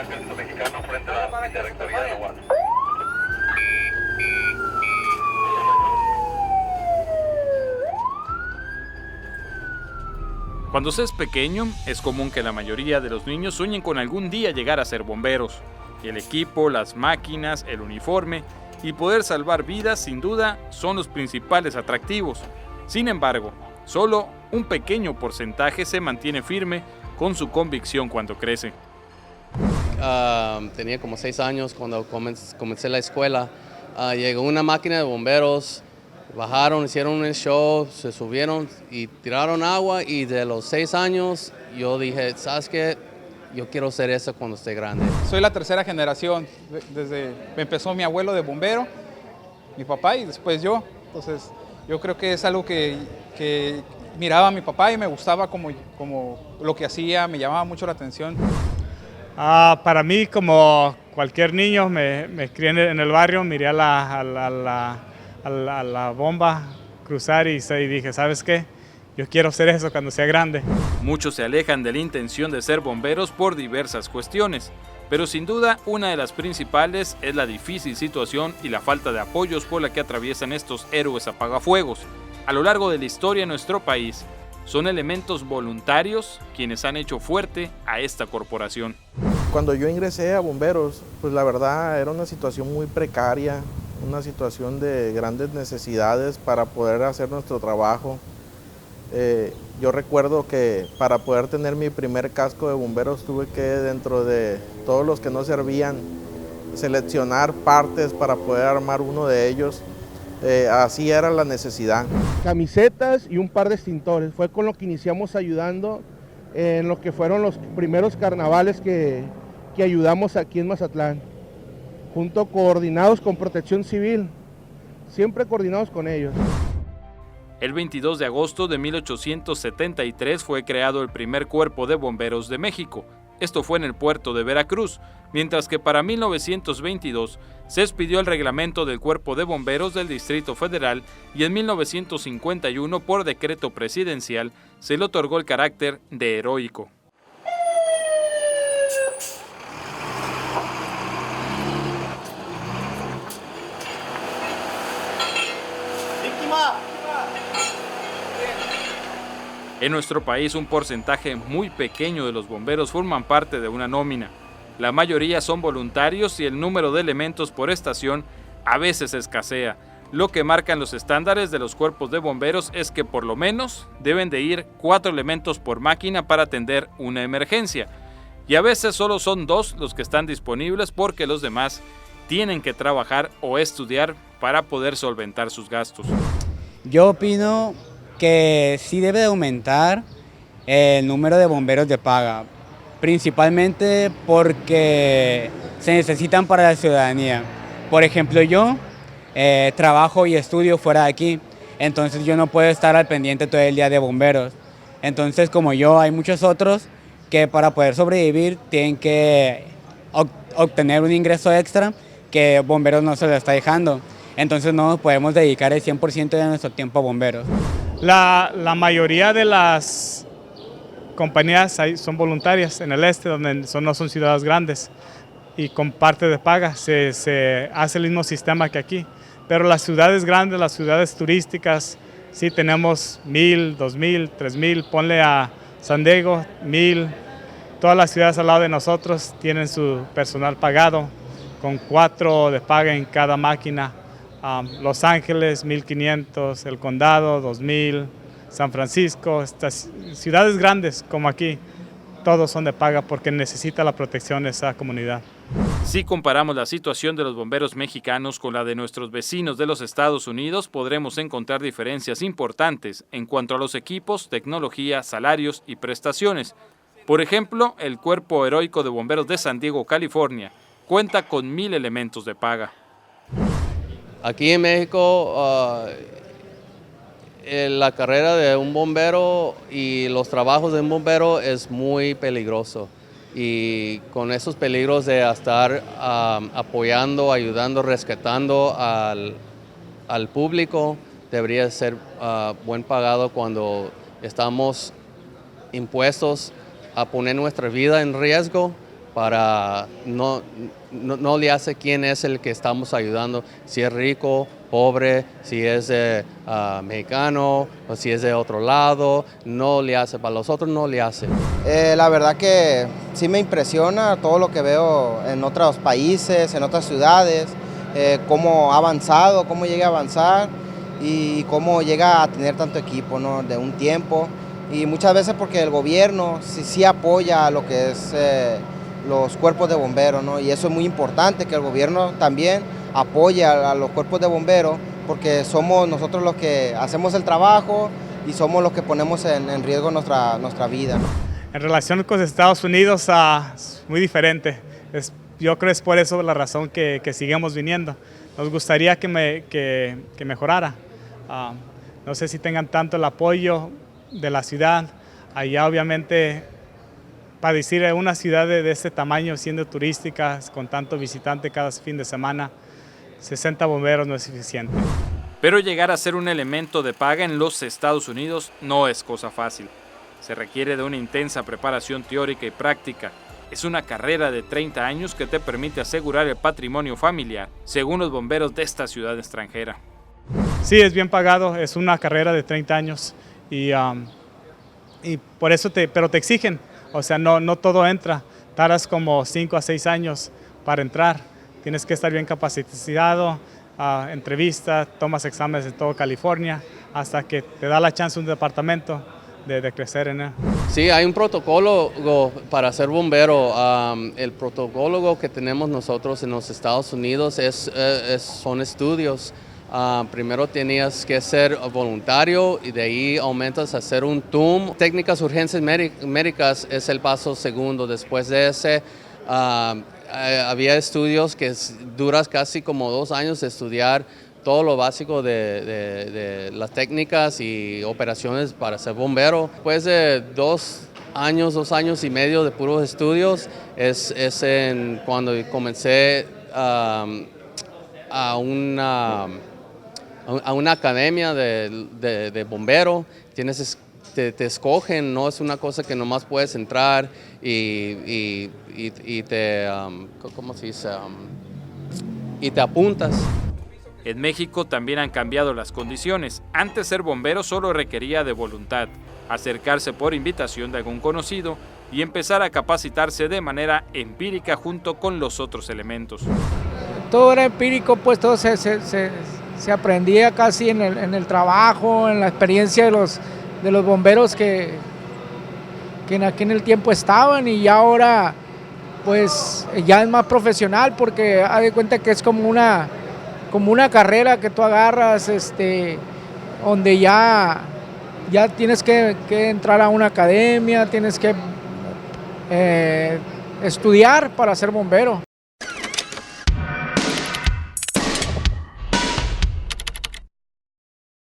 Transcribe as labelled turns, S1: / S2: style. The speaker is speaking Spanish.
S1: Ejército Mexicano frente a la Vicerrectoría de la UAS.
S2: Cuando se es pequeño, es común que la mayoría de los niños sueñen con algún día llegar a ser bomberos. El equipo, las máquinas, el uniforme y poder salvar vidas, sin duda, son los principales atractivos. Sin embargo, solo un pequeño porcentaje se mantiene firme con su convicción cuando crece.
S3: Tenía como 6 años cuando comencé la escuela. Llegó una máquina de bomberos, bajaron, hicieron un show, se subieron y tiraron agua, y de los 6 años yo dije, ¿sabes qué? Yo quiero ser eso cuando esté grande.
S4: Soy la tercera generación, desde empezó mi abuelo de bombero, mi papá y después yo. Entonces yo creo que es algo que miraba a mi papá y me gustaba como lo que hacía, me llamaba mucho la atención.
S5: Para mí, como cualquier niño, me crié en el barrio, miré a la bomba cruzar y dije, ¿sabes qué? Yo quiero ser eso cuando sea grande.
S2: Muchos se alejan de la intención de ser bomberos por diversas cuestiones, pero sin duda una de las principales es la difícil situación y la falta de apoyos por la que atraviesan estos héroes apagafuegos. A lo largo de la historia de nuestro país, son elementos voluntarios quienes han hecho fuerte a esta corporación.
S6: Cuando yo ingresé a bomberos, pues la verdad era una situación muy precaria, una situación de grandes necesidades para poder hacer nuestro trabajo. Yo recuerdo que para poder tener mi primer casco de bomberos tuve que, dentro de todos los que no servían, seleccionar partes para poder armar uno de ellos. Así era la necesidad.
S7: Camisetas y un par de extintores. Fue con lo que iniciamos ayudando en lo que fueron los primeros carnavales que ayudamos aquí en Mazatlán. Coordinados con Protección Civil, siempre coordinados con ellos.
S2: El 22 de agosto de 1873 fue creado el primer cuerpo de bomberos de México. Esto fue en el puerto de Veracruz, mientras que para 1922 se expidió el reglamento del Cuerpo de Bomberos del Distrito Federal y en 1951 por decreto presidencial se le otorgó el carácter de heroico. En nuestro país, un porcentaje muy pequeño de los bomberos forman parte de una nómina. La mayoría son voluntarios y el número de elementos por estación a veces escasea. Lo que marcan los estándares de los cuerpos de bomberos es que por lo menos deben de ir 4 elementos por máquina para atender una emergencia. Y a veces solo son 2 los que están disponibles porque los demás tienen que trabajar o estudiar para poder solventar sus gastos.
S8: Yo opino que sí debe de aumentar el número de bomberos de paga, principalmente porque se necesitan para la ciudadanía. Por ejemplo, yo trabajo y estudio fuera de aquí, entonces yo no puedo estar al pendiente todo el día de bomberos. Entonces, como yo, hay muchos otros que para poder sobrevivir tienen que obtener un ingreso extra que bomberos no se lo está dejando. Entonces no nos podemos dedicar el 100% de nuestro tiempo a bomberos.
S5: La mayoría de las compañías son voluntarias en el este, donde no son ciudades grandes, y con parte de paga se hace el mismo sistema que aquí. Pero las ciudades grandes, las ciudades turísticas, sí tenemos 1,000, 2,000, 3,000, ponle a San Diego, 1,000. Todas las ciudades al lado de nosotros tienen su personal pagado, con 4 de paga en cada máquina. Los Ángeles, 1,500, el Condado, 2,000, San Francisco, estas ciudades grandes como aquí, todos son de paga porque necesita la protección de esa comunidad.
S2: Si comparamos la situación de los bomberos mexicanos con la de nuestros vecinos de los Estados Unidos, podremos encontrar diferencias importantes en cuanto a los equipos, tecnología, salarios y prestaciones. Por ejemplo, el Cuerpo Heroico de Bomberos de San Diego, California, cuenta con 1,000 elementos de paga.
S3: Aquí en México, la carrera de un bombero y los trabajos de un bombero es muy peligroso. Y con esos peligros de estar apoyando, ayudando, rescatando al público, debería ser buen pagado cuando estamos impuestos a poner nuestra vida en riesgo para no le hace quién es el que estamos ayudando, si es rico, pobre, si es mexicano o si es de otro lado, no le hace, para los otros no le hace.
S9: La verdad que sí me impresiona todo lo que veo en otros países, en otras ciudades, cómo ha avanzado, cómo llega a avanzar y cómo llega a tener tanto equipo, ¿no? De un tiempo, y muchas veces porque el gobierno sí apoya lo que es los cuerpos de bomberos, ¿no? Y eso es muy importante, que el gobierno también apoye a los cuerpos de bomberos, porque somos nosotros los que hacemos el trabajo y somos los que ponemos en riesgo nuestra vida, ¿no?
S5: En relación con Estados Unidos es muy diferente. Yo creo que es por eso la razón que seguimos viniendo. Nos gustaría que mejorara. No sé si tengan tanto el apoyo de la ciudad. Allá obviamente, para decir una ciudad de este tamaño, siendo turística, con tanto visitante cada fin de semana, 60 bomberos no es suficiente.
S2: Pero llegar a ser un elemento de paga en los Estados Unidos no es cosa fácil. Se requiere de una intensa preparación teórica y práctica. Es una carrera de 30 años que te permite asegurar el patrimonio familiar, según los bomberos de esta ciudad extranjera.
S5: Sí, es bien pagado, es una carrera de 30 años y por eso pero te exigen, o sea, no todo entra, tardas como 5 a 6 años para entrar, tienes que estar bien capacitado, entrevistas, tomas exámenes en toda California, hasta que te da la chance un departamento de crecer en él.
S3: Sí, hay un protocolo para ser bombero. El protocolo que tenemos nosotros en los Estados Unidos son estudios. Primero tenías que ser voluntario y de ahí aumentas a ser un TUM. Técnicas urgencias médicas es el paso segundo. Después de ese había estudios que duras casi como 2 años de estudiar todo lo básico de las técnicas y operaciones para ser bombero. Después de 2 años y medio de puros estudios, es cuando comencé a una academia de bombero. Te escogen, no es una cosa que nomás puedes entrar y te, ¿cómo se dice? Y te apuntas.
S2: En México también han cambiado las condiciones. Antes ser bombero solo requería de voluntad, acercarse por invitación de algún conocido y empezar a capacitarse de manera empírica junto con los otros elementos.
S10: Todo era empírico, pues todo se aprendía casi en el trabajo, en la experiencia de los bomberos que en aquel tiempo estaban, y ahora pues ya es más profesional, porque haz de cuenta que es como una carrera que tú agarras, donde ya tienes que entrar a una academia, tienes que estudiar para ser bombero.